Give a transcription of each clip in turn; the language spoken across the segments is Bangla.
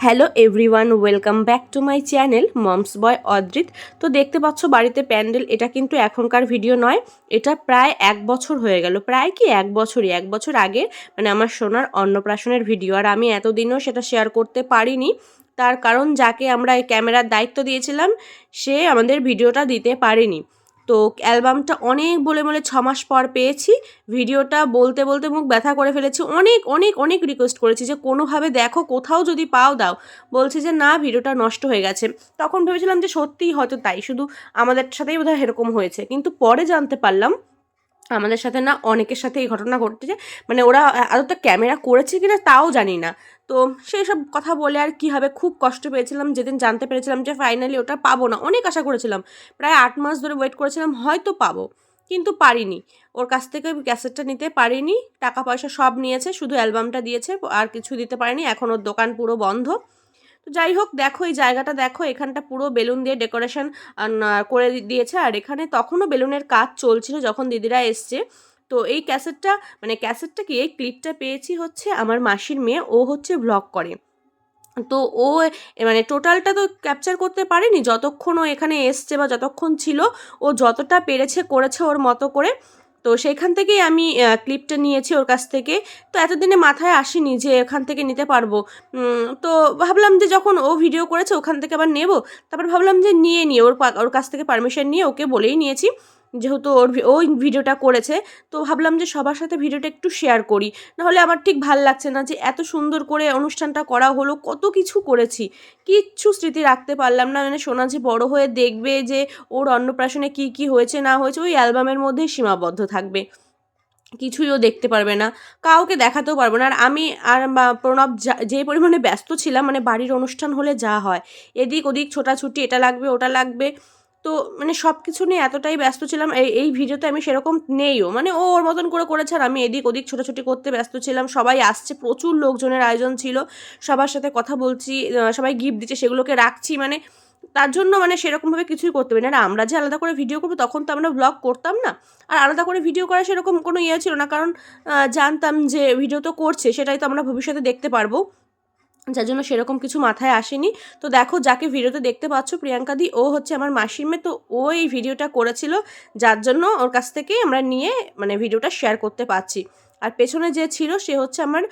Hello everyone, welcome back to my channel mom's boy Adrit. তো দেখতে পাচ্ছ বাড়িতে প্যান্ডেল। এটা কিন্তু এখনকার ভিডিও নয়, এটা প্রায় 1 বছর হয়ে গেল, প্রায় কি 1 বছরই, 1 বছর আগে মানে আমার সোনার অন্নপ্রাশনের ভিডিও। আর আমি এতদিনও সেটা শেয়ার করতে পারিনি, তার কারণ যাকে আমরা এই ক্যামেরার দায়িত্ব দিয়েছিলাম সে আমাদের ভিডিওটা দিতে পারেনি। তো অ্যালবামটা অনেক বলে বলে 6 মাস পর পেয়েছি। ভিডিওটা বলতে বলতে মুখ ব্যথা করে ফেলেছি, অনেক অনেক অনেক রিকোয়েস্ট করেছি যে কোনোভাবে দেখো, কোথাও যদি পাও দাও। বলছে যে না, ভিডিওটা নষ্ট হয়ে গেছে। তখন ভেবেছিলাম যে সত্যিই হয়তো তাই, শুধু আমাদের সাথেই বোধহয় এরকম হয়েছে, কিন্তু পরে জানতে পারলাম আমাদের সাথে না, অনেকের সাথে এই ঘটনা ঘটেছে। মানে ওরা আদতে ক্যামেরা করেছে কিনা তাও জানি না। তো সেই সব কথা বলে আর কি হবে, খুব কষ্ট পেয়েছিলাম যেদিন জানতে পেরেছিলাম যে ফাইনালি ওটা পাবো না। অনেক আশা করেছিলাম, প্রায় 8 মাস ধরে ওয়েট করেছিলাম হয়তো পাবো, কিন্তু পারিনি। ওর কাছ থেকে ক্যাসেটটা নিতে পারিনি, টাকা পয়সা সব নিয়েছে, শুধু অ্যালবামটা দিয়েছে, আর কিছু দিতে পারেনি। এখন ওর দোকান পুরো বন্ধ। তো যাই হোক, দেখো এই জায়গাটা দেখো, এখানটা পুরো বেলুন দিয়ে ডেকোরেশন করে দিয়েছে। আর এখানে তখনও বেলুনের কাজ চলছিল যখন দিদিরা এসছে। তো এই ক্যাসেটটা মানে ক্যাসেটটা কি, এই ক্লিপটা পেয়েছি হচ্ছে আমার মাসির মেয়ে, ও হচ্ছে ভ্লগ করে। তো ও মানে টোটালটা তো ক্যাপচার করতে পারেনি, যতক্ষণ ও এখানে এসছে বা যতক্ষণ ছিল ও যতটা পেরেছে করেছে ওর মতো করে। তো সেইখান থেকেই আমি ক্লিপটা নিয়েছি ওর কাছ থেকে। তো এতদিনে মাথায় আসেনি যে এখান থেকে নিতে পারবো। তো ভাবলাম যে যখন ও ভিডিও করেছে ওখান থেকে আবার নেব। তারপর ভাবলাম যে নিয়ে নিই, ওর কাছ থেকে পারমিশন নিয়ে ওকে বলেই নিয়েছি, যেহেতু ওই ভিডিওটা করেছে। তো ভাবলাম যে সবার সাথে ভিডিওটা একটু শেয়ার করি, নাহলে আমার ঠিক ভাল লাগছে না যে এত সুন্দর করে অনুষ্ঠানটা করা হলো, কত কিছু করেছি, কিচ্ছু স্মৃতি রাখতে পারলাম না। মানে সোনা যে বড় হয়ে দেখবে যে ওর অন্নপ্রাশনে কি কি হয়েছে না হয়েছে ওই অ্যালবামের মধ্যেই সীমাবদ্ধ থাকবে, কিছুই ও দেখতে পারবে না, কাউকে দেখাতেও পারবো না। আর আমি আর প্রণব যে পরিমাণে ব্যস্ত ছিলাম, মানে বাড়ির অনুষ্ঠান হলে যা হয়, এদিক ওদিক ছোটাছুটি, এটা লাগবে ওটা লাগবে, তো মানে সব কিছু নিয়ে এতটাই ব্যস্ত ছিলাম। এই ভিডিওতে আমি সেরকম নেইও, মানে ও ওর মতন করে করেছে আর আমি এদিক ওদিক ছোটাছুটি করতে ব্যস্ত ছিলাম। সবাই আসছে, প্রচুর লোকজনের আয়োজন ছিল, সবার সাথে কথা বলছি, সবাই গিফট দিচ্ছে, সেগুলোকে রাখছি, মানে তার জন্য মানে সেরকমভাবে কিছুই করতে পারি না। আর আমরা যে আলাদা করে ভিডিও করবো তখন তো আমরা ব্লগ করতাম না, আর আলাদা করে ভিডিও করা সেরকম কোনো ইয়ে ছিল না, কারণ জানতাম যে ভিডিও তো করছে, সেটাই তো আমরা ভবিষ্যতে দেখতে পারবো, যার জন্য সেরকম কিছু মাথায় আসেনি। তো দেখো যাকে ভিডিওতে দেখতে পাচ্ছ, প্রিয়াঙ্কা দি, ও হচ্ছে আমার মাসির মেয়ে। তো ও এই ভিডিওটা করেছিল, যার জন্য ওর কাছ থেকেই আমরা নিয়ে মানে ভিডিওটা শেয়ার করতে পারছি। আর পেছনে যে ছিল সে হচ্ছে আমার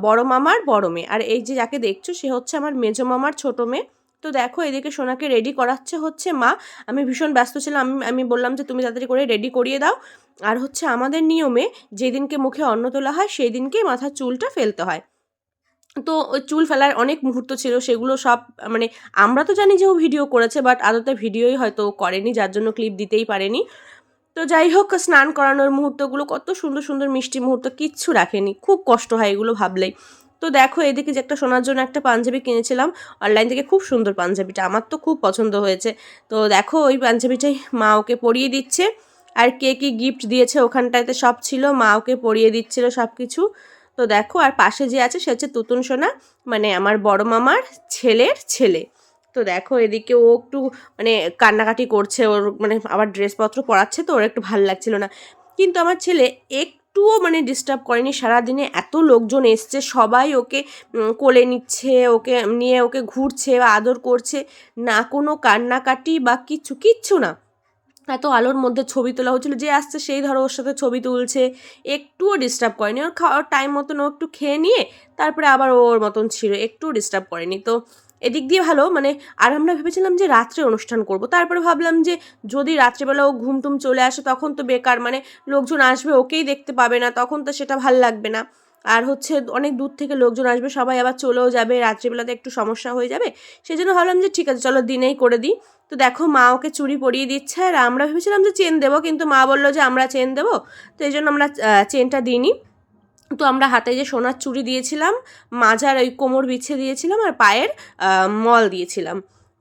বড় মামার বড় মেয়ে, আর এই যে যাকে দেখছো সে হচ্ছে আমার মেজো মামার ছোট মেয়ে। তো দেখো এদিকে সোনাকে রেডি করাচ্ছে হচ্ছে মা। আমি ভীষণ ব্যস্ত ছিলাম, আমি বললাম যে তুমি তাড়াতাড়ি করে রেডি করিয়ে দাও। আর হচ্ছে আমাদের নিয়মে যেদিনকে মুখে অন্ন তোলা হয় সেই দিনকেই মাথার চুলটা ফেলতে হয়। তো ওই চুল ফেলার অনেক মুহূর্ত ছিল, সেগুলো সব মানে আমরা তো জানি যে ও ভিডিও করেছে, বাট আদতে ভিডিওই হয়তো করেনি, যার জন্য ক্লিপ দিতেই পারেনি। তো যাই হোক, স্নান করানোর মুহূর্তগুলো কত সুন্দর সুন্দর মিষ্টি মুহূর্ত, কিচ্ছু রাখেনি, খুব কষ্ট হয় এগুলো ভাবলেই। তো দেখো এদিকে যে একটা শোনার জন্য একটা পাঞ্জাবি কিনেছিলাম অনলাইন থেকে, খুব সুন্দর পাঞ্জাবিটা, আমার তো খুব পছন্দ হয়েছে। তো দেখো ওই পাঞ্জাবিটাই মা ওকে পরিয়ে দিচ্ছে। আর কে কী গিফট দিয়েছে ওখানটাতে সব ছিল, মা ওকে পরিয়ে দিচ্ছিল সব কিছু। তো দেখো আর পাশে যে আছে সে হচ্ছে তুতুন সোনা, মানে আমার বড় মামার ছেলের ছেলে। তো দেখো এদিকে ও একটু মানে কান্নাকাটি করছে, ওর মানে আবার ড্রেসপত্র পরাচ্ছে, তো ওর একটু ভাল লাগছিল না। কিন্তু আমার ছেলে একটুও মানে ডিস্টার্ব করেনি, সারাদিনে এত লোকজন এসছে, সবাই ওকে কোলে নিচ্ছে, ওকে নিয়ে ওকে ঘুরছে বা আদর করছে, না কোনো কান্নাকাটি বা কিচ্ছু কিচ্ছু না। এত আলোর মধ্যে ছবি তোলা হচ্ছিল, যে আসছে সেই ধরো ওর সাথে ছবি তুলছে, একটুও ডিস্টার্ব করেনি। ওর খাওয়ার টাইম মতন ও একটু খেয়ে নিয়ে তারপরে আবার ওর মতন ছিল, একটুও ডিস্টার্ব করেনি। তো এদিক দিয়ে ভালো মানে। আর আমরা ভেবেছিলাম যে রাত্রে অনুষ্ঠান করব, তারপরে ভাবলাম যে যদি রাত্রেবেলা ও ঘুমটুম চলে আসে তখন তো বেকার, মানে লোকজন আসবে ওকেই দেখতে পাবে না, তখন তো সেটা ভাল লাগবে না। আর হচ্ছে অনেক দূর থেকে লোকজন আসবে, সবাই আবার চলেও যাবে, রাত্রিবেলাতে একটু সমস্যা হয়ে যাবে। সেই জন্য ভাবলাম যে ঠিক আছে চলো দিনেই করে দিই। তো দেখো মা ওকে চুড়ি পরিয়ে দিচ্ছে, আর আমরা ভেবেছিলাম যে চেন দেবো, কিন্তু মা বললো যে আমরা চেন দেবো, তো এই জন্য আমরা চেনটা দিইনি। তো আমরা হাতে যে সোনার চুড়ি দিয়েছিলাম, মাজার ওই কোমর বিছিয়ে দিয়েছিলাম, আর পায়ের মল দিয়েছিলাম।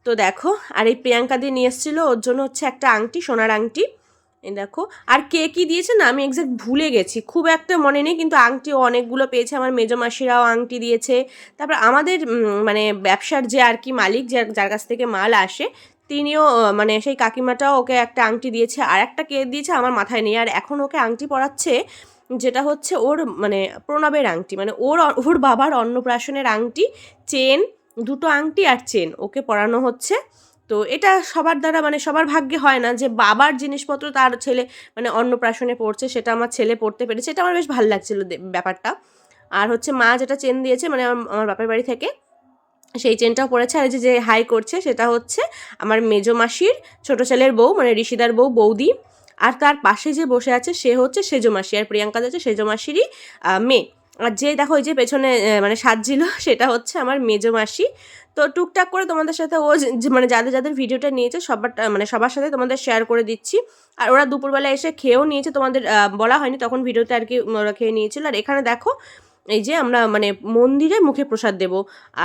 তো দেখো আর এই প্রিয়াঙ্কা দিয়ে নিয়ে এসেছিলো ওর জন্য হচ্ছে একটা আংটি, সোনার আংটি। এই দেখো, আর কে কী দিয়েছে না আমি এক্স্যাক্ট ভুলে গেছি, খুব একটা মনে নেই, কিন্তু আংটিও অনেকগুলো পেয়েছে। আমার মেজো মাসিরাও আংটি দিয়েছে। তারপর আমাদের মানে ব্যবসার যে আর কি মালিক, যার কাছ থেকে মাল আসে, তিনিও মানে সেই কাকিমাটাও ওকে একটা আংটি দিয়েছে। আর একটা কে দিয়েছে আমার মাথায় নেই। আর এখন ওকে আংটি পরাচ্ছে, যেটা হচ্ছে ওর মানে প্রণবের আংটি, মানে ওর বাবার অন্নপ্রাশনের আংটি, চেন, দুটো আংটি আর চেন ওকে পরানো হচ্ছে। তো এটা সবার দ্বারা মানে সবার ভাগ্যে হয় না যে বাবার জিনিসপত্র তার ছেলে মানে অন্নপ্রাশনে পড়ছে, সেটা আমার ছেলে পড়তে পেরেছে, এটা আমার বেশ ভালো লাগছিলো ব্যাপারটা। আর হচ্ছে মা যেটা চেন দিয়েছে মানে আমার বাপের বাড়ি থেকে, সেই চেনটাও পড়েছে। আর যে হাই করছে সেটা হচ্ছে আমার মেজো মাসির ছোটো ছেলের বউ মানে ঋষিদার বৌদি। আর তার পাশে যে বসে আছে সে হচ্ছে সেজো মাসি, আর প্রিয়াঙ্কা যাচ্ছে সেজো মাসিরই মেয়ে। আর যে দেখো ওই যে পেছনে মানে সাজছিল সেটা হচ্ছে আমার মেজো মাসি। তো টুকটাক করে তোমাদের সাথে ও মানে যাদের যাদের ভিডিওটা নিয়েছে মানে সবার সাথে তোমাদের শেয়ার করে দিচ্ছি। আর ওরা দুপুরবেলা এসে খেয়েও নিয়েছে, তোমাদের বলা হয়নি তখন ভিডিওতে আর কি, ওরা খেয়ে নিয়েছিল। আর এখানে দেখো এই যে আমরা মানে মন্দিরে মুখে প্রসাদ দেব।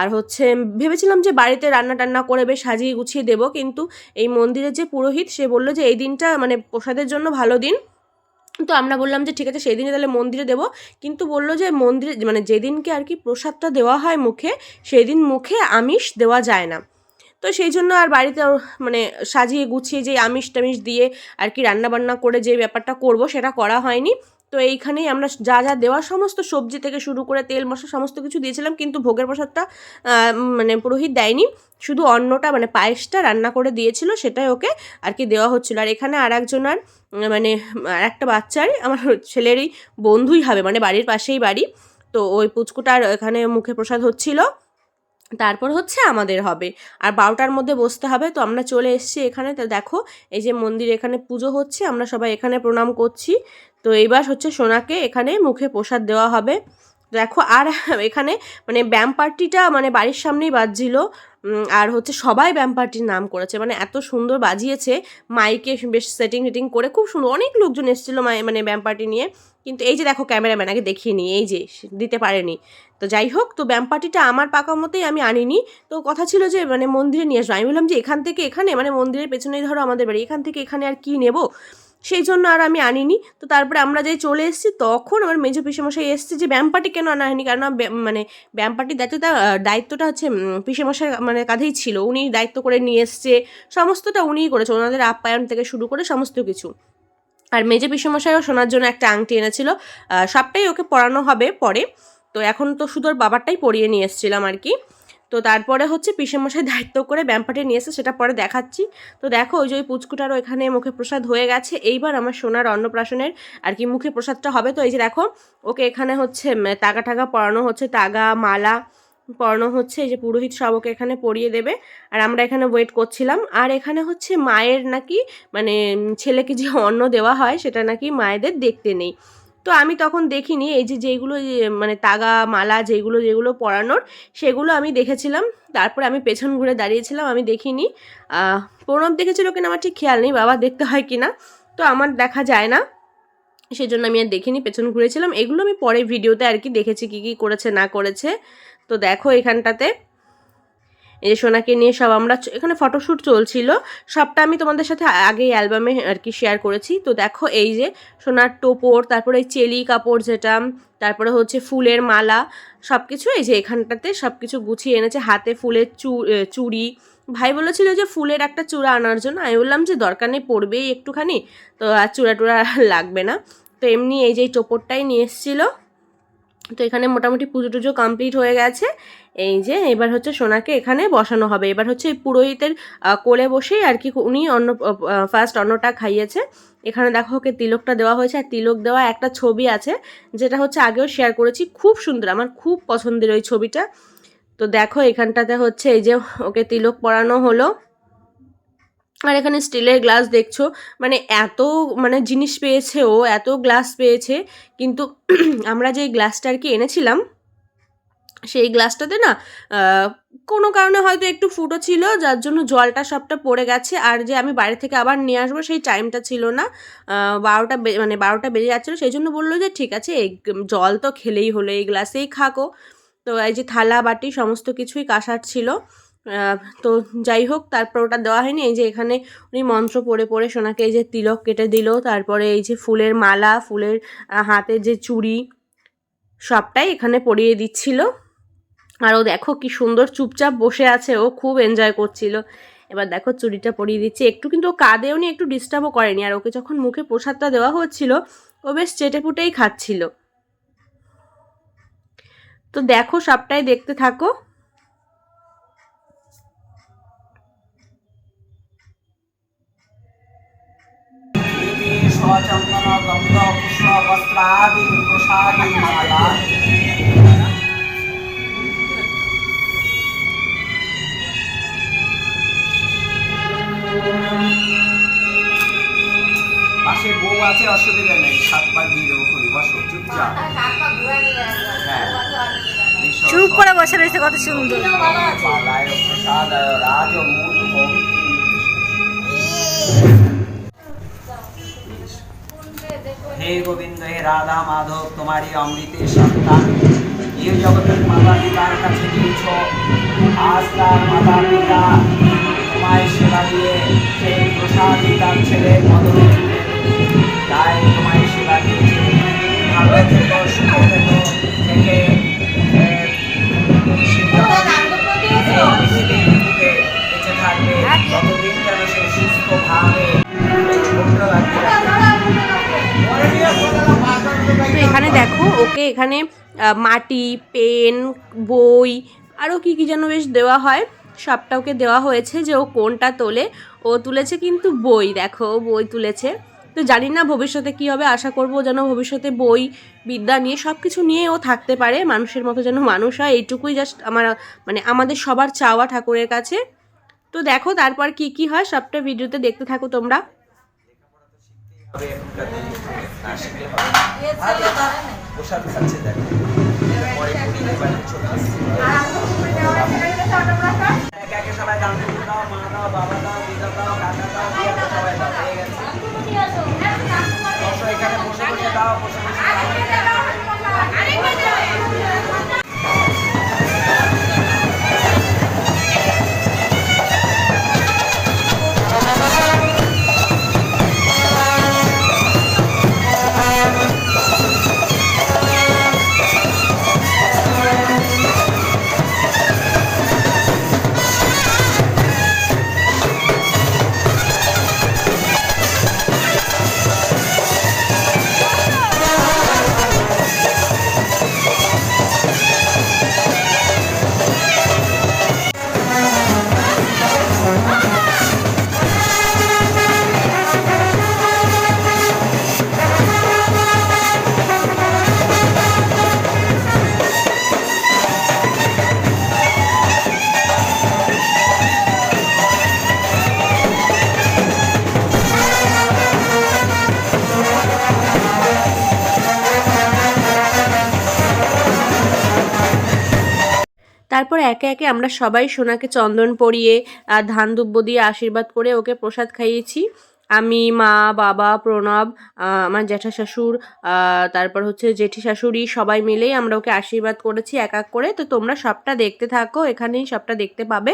আর হচ্ছে ভেবেছিলাম যে বাড়িতে রান্না টান্না করে বেশ সাজিয়ে গুছিয়ে দেবো, কিন্তু এই মন্দিরের যে পুরোহিত সে বললো যে এই দিনটা মানে প্রসাদের জন্য ভালো দিন। তো আমরা বললাম যে ঠিক আছে সেই দিনে তাহলে মন্দিরে দেবো, কিন্তু বললো যে মন্দিরে মানে যেদিনকে আর কি প্রসাদটা দেওয়া হয় মুখে, সেই দিন মুখে আমিষ দেওয়া যায় না। তো সেই জন্য আর বাড়িতে মানে সাজিয়ে গুছিয়ে যে আমিষ টামিষ দিয়ে আর কি রান্নাবান্না করে যে ব্যাপারটা করব সেটা করা হয়নি। তো এইখানেই আমরা যা যা দেওয়া সমস্ত সবজি থেকে শুরু করে তেল মশলা সমস্ত কিছু দিয়েছিলাম, কিন্তু ভোগের প্রসাদটা মানে পুরোহিত দেয়নি, শুধু অন্নটা মানে পায়েসটা রান্না করে দিয়েছিল, সেটাই ওকে আর কি দেওয়া হচ্ছিলো। আর এখানে আর একজনের মানে আর একটা বাচ্চার আমার ছেলেরই বন্ধুই হবে, মানে বাড়ির পাশেই বাড়ি। তো ওই পুচকুটার এখানে মুখে প্রসাদ হচ্ছিলো, তারপর হচ্ছে আমাদের হবে। আর 12টার মধ্যে বসতে হবে। তো আমরা চলে এসেছি এখানে। তো দেখো এই যে মন্দির, এখানে পুজো হচ্ছে, আমরা সবাই এখানে প্রণাম করছি। তো এইবার হচ্ছে সোনাকে এখানে মুখে প্রসাদ দেওয়া হবে। দেখো আর এখানে মানে ব্যাম পার্টিটা মানে বাড়ির সামনেই বাজছিল। আর হচ্ছে সবাই ব্যাম পার্টির নাম করেছে, মানে এত সুন্দর বাজিয়েছে, মাইকে বেশ সেটিং টেটিং করে খুব সুন্দর, অনেক লোকজন এসেছিলো মানে ব্যাম পার্টি নিয়ে। কিন্তু এই যে দেখো ক্যামেরাম্যান আগে দেখিয়ে নি, এই যে দিতে পারেনি। তো যাই হোক, তো ব্যাম পার্টিটা আমার পাকা মতেই আমি আনিনি। তো কথা ছিল যে মানে মন্দিরে নিয়ে আসবো, আমি বললাম যে এখান থেকে এখানে মানে মন্দিরের পেছনেই ধরো আমাদের বাড়ি, এখান থেকে এখানে আর কি নেব, সেই জন্য আর আমি আনিনি। তো তারপরে আমরা যেই চলে এসেছি তখন আমার মেজো পিসেমশাই এসেছে যে ব্যাম পার্টি কেন আনা হয়নি, কারণ মানে ব্যাম পার্টির দায়িত্বটা হচ্ছে পিসেমশাই মানে কাঁধেই ছিল, উনি দায়িত্ব করে নিয়ে এসছে, সমস্তটা উনিই করেছে, ওনাদের আপ্যায়ন থেকে শুরু করে সমস্ত কিছু। আর মেজে পিসেমশাইও শোনার জন্য একটা আংটি এনেছিল, সবটাই ওকে পরানো হবে পরে। তো এখন তো শুধু ওর বাবারটাই পরিয়ে নিয়ে এসেছিলাম আর কি। তো তারপরে হচ্ছে পিসেমশাই দায়িত্ব করে ব্যাম্পাটে নিয়ে এসে সেটা পরে দেখাচ্ছি। তো দেখো ওই যে ওই পুচকুটারও এখানে মুখে প্রসাদ হয়ে গেছে, এইবার আমার সোনার অন্নপ্রাশনের আর কি মুখে প্রসাদটা হবে। তো এই যে দেখো ওকে এখানে হচ্ছে তাগা টাগা পরানো হচ্ছে, তাগা মালা পরানো হচ্ছে, এই যে পুরোহিত সব ওকে এখানে পরিয়ে দেবে। আর আমরা এখানে ওয়েট করছিলাম। আর এখানে হচ্ছে মায়ের নাকি মানে ছেলেকে যে অন্ন দেওয়া হয় সেটা নাকি মায়েদের দেখতে নেই। তো আমি তখন দেখিনি, এই যে যেইগুলো মানে তাগা মালা যেগুলো যেগুলো পরানোর সেগুলো আমি দেখেছিলাম। তারপরে আমি পেছন ঘুরে দাঁড়িয়েছিলাম, আমি দেখিনি। প্রণব দেখেছিল কিনা আমার ঠিক খেয়াল নেই, বাবা দেখতে হয় কিনা, তো আমার দেখা যায় না, সেই জন্য আমি আর দেখিনি, পেছন ঘুরেছিলাম। এগুলো আমি পরে ভিডিওতে আর কি দেখেছি কী কী করেছে না করেছে। তো দেখো এখানটাতে এই যে সোনাকে নিয়ে সব আমরা এখানে ফটোশ্যুট চলছিল, সবটা আমি তোমাদের সাথে আগেই অ্যালবামে আর কি শেয়ার করেছি। তো দেখো এই যে সোনার টোপর, তারপরে এই চেলি কাপড় যেটা, তারপরে হচ্ছে ফুলের মালা, সব কিছু এই যে এখানটাতে সব কিছু গুছিয়ে এনেছে, হাতে ফুলের চুড়ি। ভাই বলেছিল যে ফুলের একটা চূড়া আনার জন্য, আমি বললাম যে দরকার নেই, পড়বেই একটুখানি, তো আর চূড়া টুড়া লাগবে না। তো এমনি এই যে এই টোপরটাই নিয়ে এসেছিলো। তো এখানে মোটামুটি পুজো টুজো কমপ্লিট হয়ে গেছে। এই যে এবার হচ্ছে সোনাকে এখানে বসানো হবে। এবার হচ্ছে পুরোহিতের কোলে বসেই আর কি উনি ফার্স্ট অন্নটা খাইয়েছে। এখানে দেখো ওকে তিলকটা দেওয়া হয়েছে, আর তিলক দেওয়া একটা ছবি আছে যেটা হচ্ছে আগেও শেয়ার করেছি, খুব সুন্দর, আমার খুব পছন্দের ওই ছবিটা। তো দেখো এখানটাতে হচ্ছে এই যে ওকে তিলক পরানো হলো। আর এখানে স্টিলের গ্লাস দেখছো, মানে এত মানে জিনিস পেয়েছে ও, এত গ্লাস পেয়েছে, কিন্তু আমরা যে গ্লাসটা আর কি এনেছিলাম সেই গ্লাসটাতে না কোনো কারণে হয়তো একটু ফুটো ছিল, যার জন্য জলটা সবটা পড়ে গেছে। আর যে আমি বাইরে থেকে আবার নিয়ে আসবো সেই টাইমটা ছিল না, 12টা বেজে যাচ্ছিলো, সেই জন্য বললো যে ঠিক আছে এই জল তো খেলেই হলো, এই গ্লাসেই খাকো। তো এই যে থালা বাটি সমস্ত কিছুই কাঁসার ছিল। তো যাই হোক, তারপর ওটা দেওয়া হয়নি। এই যে এখানে উনি মন্ত্র পড়ে পড়ে সোনাকে এই যে তিলক কেটে দিল, তারপরে এই যে ফুলের মালা, ফুলের হাতে যে চুড়ি, সবটাই এখানে পরিয়ে দিচ্ছিল। আর ও দেখো কি সুন্দর চুপচাপ বসে আছে, ও খুব এনজয় করছিল। এবার দেখো চুড়িটা পরিয়ে দিচ্ছে, একটু কিন্তু ও কাঁদেও নি, একটু ডিস্টার্বও করেনি। আর ওকে যখন মুখে প্রসাদটা দেওয়া হচ্ছিল ও বেশ চেটেপুটেই খাচ্ছিল। তো দেখো সবটাই দেখতে থাকো। চন্দন গন্ধ পুষ্প বস্ত্রাদি প্রসাদী মালা পাশে বউ আছে, অসুবিধা নেই, 7 পাক দিয়ে দেবো খুলি, বসো চুপচাপ। হ্যাঁ চুপ করে বসে রয়েছে, কত সুন্দর। প্রসাদ রাজ মূল ওম। হে গোবিন্দ, হে রাধা মাধব, তোমারই অমৃতের সন্তান এই জগতের মাতা পিতার কাছে দিয়েছ, আজ তার মাতা পিতা তোমায় সেবা দিয়ে সেই প্রসাদ তার ছেলে মদনে তাই তোমায় সেবা দিয়েছে। ভালো থেকো, সুখে থেকো, থেকে পৃথিবীর বুকে বেঁচে থাকবে ততদিন যেন সে সুস্থভাবে ছোট্ট লাগবে। তো এখানে দেখো ওকে এখানে মাটি, পেন, বই আরও কী কী যেন বেশ দেওয়া হয়, সবটা ওকে দেওয়া হয়েছে যে ও কোনটা তোলে। ও তুলেছে কিন্তু বই, দেখো বই তুলেছে। তো জানি না ভবিষ্যতে কী হবে, আশা করবো যেন ভবিষ্যতে বই বিদ্যা নিয়ে সব কিছু নিয়ে ও থাকতে পারে, মানুষের মতো যেন মানুষ হয়, এইটুকুই জাস্ট আমার মানে আমাদের সবার চাওয়া ঠাকুরের কাছে। তো দেখো তারপর কি কি হয় সবটা ভিডিওতে দেখতে থাকো তোমরা। প্রসাদ খাচ্ছে দেখো, সবাই দাও, মা দাও, বাবা দাও, দিদা দাও, কাকা দাও, সবাই দাও, পেয়ে গেছে। এখানে বসে বসে দাও, বসে বসে তারপর একে একে আমরা সবাই সোনাকে চন্দন পরিয়ে ধান দুব্য দিয়ে আশীর্বাদ করে ওকে প্রসাদ খাইয়েছি। আমি, মা, বাবা, প্রণব, আমার জ্যাঠা শাশুড়, তারপর হচ্ছে জেঠি শাশুড়ি, সবাই মিলেই আমরা ওকে আশীর্বাদ করেছি এক এক করে। তো তোমরা সবটা দেখতে থাকো, এখানেই সবটা দেখতে পাবে।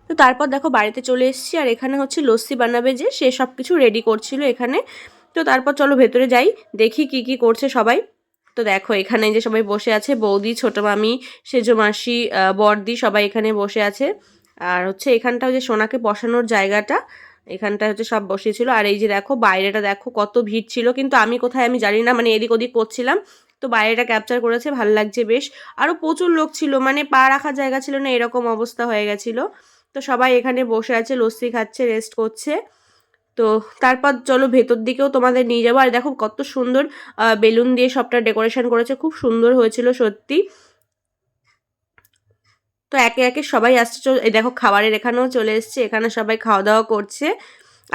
তো তারপর দেখো বাড়িতে চলে এসেছি, আর এখানে হচ্ছে লস্যি বানাবে যে সে সব কিছু রেডি করছিল এখানে। তো তারপর চলো ভেতরে যাই, দেখি কি কি করছে সবাই। তো দেখো এখানে যে সবাই বসে আছে, বৌদি, ছোটো মামি, সেজো মাসি, বড়দি, সবাই এখানে বসে আছে। আর হচ্ছে এখানটা যে সোনাকে বসানোর জায়গাটা, এখানটা হচ্ছে সব বসিয়েছিল। আর এই যে দেখো বাইরেটা দেখো কত ভিড় ছিল, কিন্তু আমি কোথায় আমি জানি না, মানে এদিক ওদিক করছিলাম, তো বাইরেটা ক্যাপচার করেছে, ভালো লাগছে বেশ। আরও প্রচুর লোক ছিল, মানে পা রাখার জায়গা ছিল না, এরকম অবস্থা হয়ে গেছিলো। তো সবাই এখানে বসে আছে, লস্যি খাচ্ছে, রেস্ট করছে। তো তারপর চলো ভেতর দিকেও তোমাদের নিয়ে যাবো। আর দেখো কত সুন্দর বেলুন দিয়ে সবটা ডেকোরেশন করেছে, খুব সুন্দর হয়েছিল সত্যি। তো একে একে সবাই আসছে, এই দেখো খাবারের এখানেও চলে এসছে, এখানে সবাই খাওয়া দাওয়া করছে।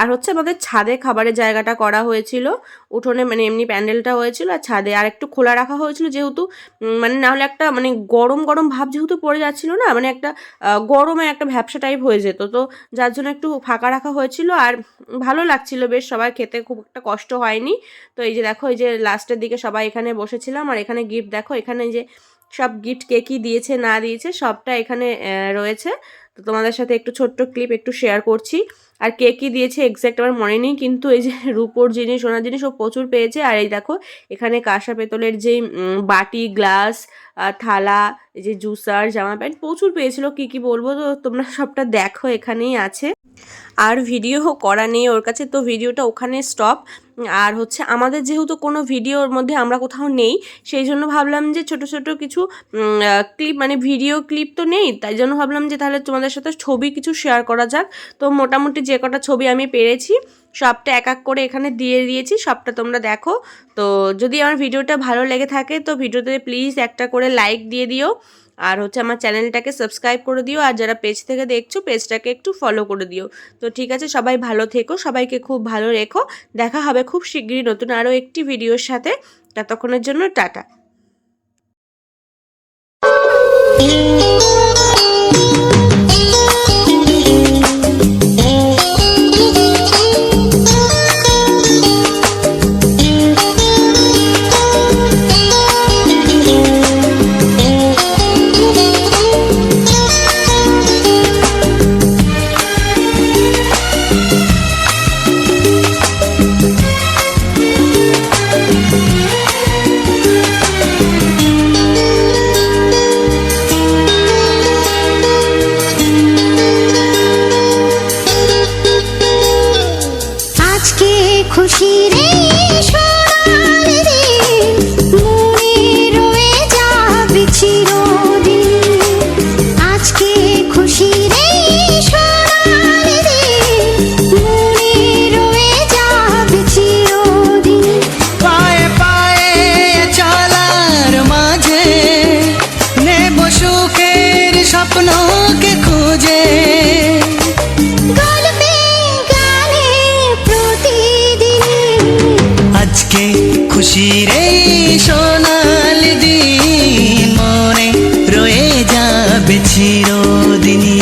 আর হচ্ছে আমাদের ছাদে খাবারের জায়গাটা করা হয়েছিল, উঠোনে মানে এমনি প্যান্ডেলটা হয়েছিল, আর ছাদে আর একটু খোলা রাখা হয়েছিল, যেহেতু মানে নাহলে একটা মানে গরম গরম ভাব যেহেতু পড়ে যাচ্ছিল না, মানে একটা গরমে একটা ভ্যাপসা টাইপ হয়ে যেত, তো যার জন্য একটু ফাঁকা রাখা হয়েছিল। আর ভালো লাগছিল বেশ, সবার খেতে খুব একটা কষ্ট হয়নি। তো এই যে দেখো, এই যে লাস্টের দিকে সবাই এখানে বসেছিলাম, আর এখানে গিফট দেখো, এখানে যে সব গিফট কে কী দিয়েছে না দিয়েছে সবটা এখানে রয়েছে। তো তোমাদের সাথে একটু ছোট্ট ক্লিপ একটু শেয়ার করছি। আর কে কী দিয়েছে এক্স্যাক্ট আমার মনে নেই, কিন্তু এই যে রূপোর জিনিস, সোনার জিনিস ও প্রচুর পেয়েছে। আর এই দেখো এখানে কাঁসা পেতলের যে বাটি, গ্লাস, থালা, এই যে জুসার, জামা প্যান্ট প্রচুর পেয়েছিল, কি কি বলবো, তো তোমরা সবটা দেখো, এখানেই আছে। আর ভিডিও করা নেই ওর কাছে, তো ভিডিওটা ওখানে স্টপ। আর হচ্ছে আমাদের যেহেতু কোনো ভিডিওর মধ্যে আমরা কোথাও নেই, সেই জন্য ভাবলাম যে ছোট ছোট কিছু ক্লিপ, মানে ভিডিও ক্লিপ তো নেই, তাই জন্য ভাবলাম যে তাহলে তোমাদের সাথে ছবি কিছু শেয়ার করা যাক। তো মোটামুটি যে কটা ছবি আমি পেরেছি সবটা এক এক করে এখানে দিয়ে দিয়েছি, সবটা তোমরা দেখো। তো যদি আমার ভিডিওটা ভালো লেগে থাকে তো ভিডিওতে প্লিজ একটা করে লাইক দিয়ে দিও, আর হচ্ছে আমার চ্যানেলটাকে সাবস্ক্রাইব করে দিও, আর যারা পেজ থেকে দেখছো পেজটাকে একটু ফলো করে দিও। তো ঠিক আছে, সবাই ভালো থেকো, সবাইকে খুব ভালো রেখো। দেখা হবে খুব শীঘ্রই নতুন আরও একটি ভিডিওর সাথে। ততক্ষণের জন্য টাটা। খুশি রে সোনালি দিন, মনে রয়ে যাবে চিরদিন। আজকে খুশি রে সোনালি দিন, মনে রয়ে যাবে চিরদিন। পায়ে পায়ে চলার মাঝে নেব সুখের স্বপ্নকে খুঁজে। আজকে খুশি রে সোনালি দিন, মনে রয়ে যাবে চিরদিনই।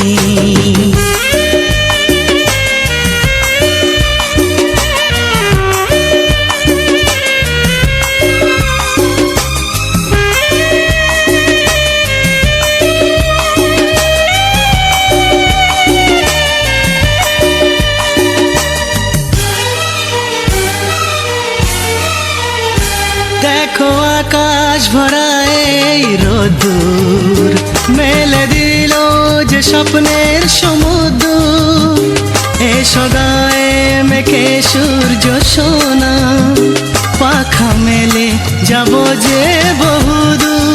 দেখো আকাশ ভরা এই রোদুর, মেলে দিল যে স্বপ্নের সমুদ্র। এসো গায়ে মেখে সূর্য সোনা, পাখা মেলে যাব যে বহুদূর।